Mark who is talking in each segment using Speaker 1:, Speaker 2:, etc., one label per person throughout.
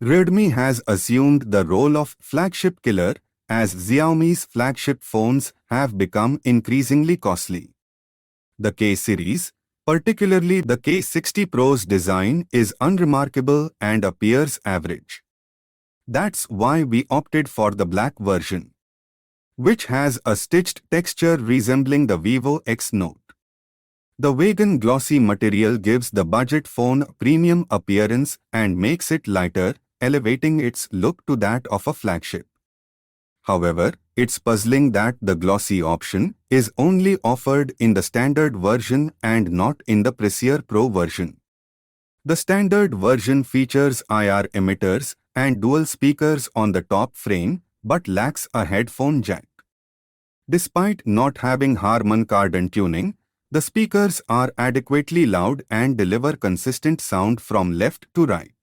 Speaker 1: Redmi has assumed the role of flagship killer as Xiaomi's flagship phones have become increasingly costly. The K series, particularly the K60 Pro's design, is unremarkable and appears average. That's why we opted for the black version, which has a stitched texture resembling the Vivo X Note. The vegan glossy material gives the budget phone a premium appearance and makes it lighter, elevating its look to that of a flagship. However, it's puzzling that the glossy option is only offered in the standard version and not in the Premier Pro version. The standard version features IR emitters and dual speakers on the top frame but lacks a headphone jack. Despite not having Harman Kardon tuning, the speakers are adequately loud and deliver consistent sound from left to right.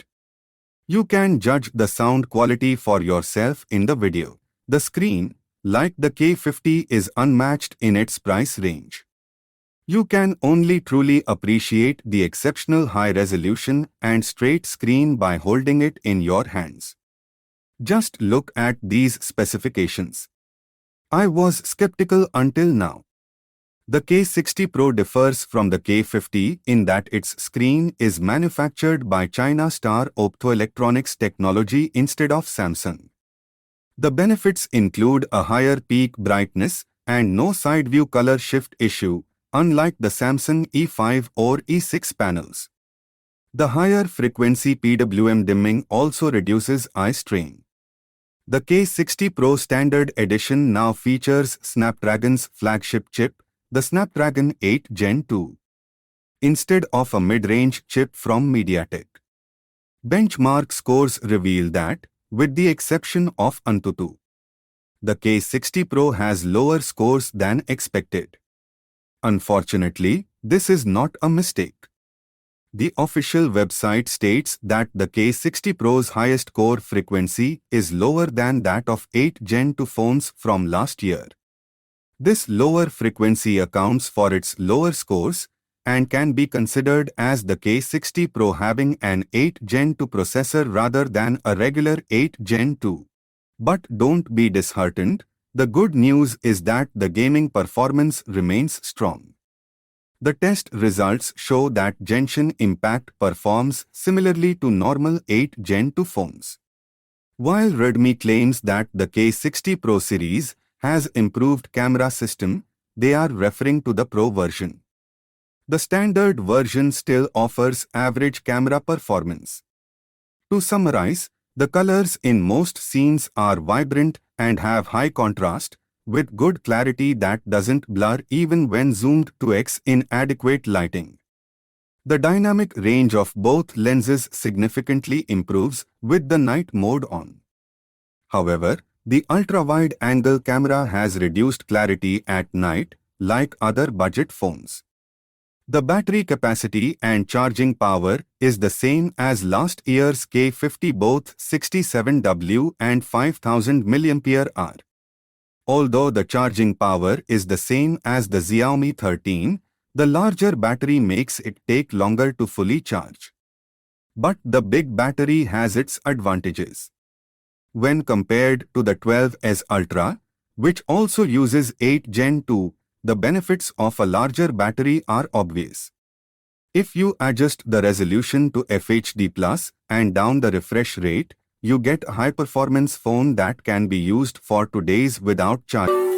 Speaker 1: You can judge the sound quality for yourself in the video. The screen, like the K50, is unmatched in its price range. You can only truly appreciate the exceptional high resolution and straight screen by holding it in your hands. Just look at these specifications. I was skeptical until now. The K60 Pro differs from the K50 in that its screen is manufactured by China Star Optoelectronics Technology instead of Samsung. The benefits include a higher peak brightness and no side view color shift issue, unlike the Samsung E5 or E6 panels. The higher frequency PWM dimming also reduces eye strain. The K60 Pro Standard Edition now features Snapdragon's flagship chip, the Snapdragon 8 Gen 2, instead of a mid-range chip from MediaTek. Benchmark scores reveal that, with the exception of Antutu, the K60 Pro has lower scores than expected. Unfortunately, this is not a mistake. The official website states that the K60 Pro's highest core frequency is lower than that of 8 Gen 2 phones from last year. This lower frequency accounts for its lower scores and can be considered as the K60 Pro having an 8 Gen 2 processor rather than a regular 8 Gen 2. But don't be disheartened. The good news is that the gaming performance remains strong. The test results show that Genshin Impact performs similarly to normal 8 Gen 2 phones. While Redmi claims that the K60 Pro series has improved camera system, they are referring to the Pro version. The standard version still offers average camera performance. To summarize, the colors in most scenes are vibrant and have high contrast, with good clarity that doesn't blur even when zoomed to X in adequate lighting. The dynamic range of both lenses significantly improves with the night mode on. However, the ultra-wide-angle camera has reduced clarity at night, like other budget phones. The battery capacity and charging power is the same as last year's K50, both 67W and 5000 mAh. Although the charging power is the same as the Xiaomi 13, the larger battery makes it take longer to fully charge. But the big battery has its advantages. When compared to the 12S Ultra, which also uses 8 Gen 2, the benefits of a larger battery are obvious. If you adjust the resolution to FHD+ and down the refresh rate, you get a high-performance phone that can be used for 2 days without charging.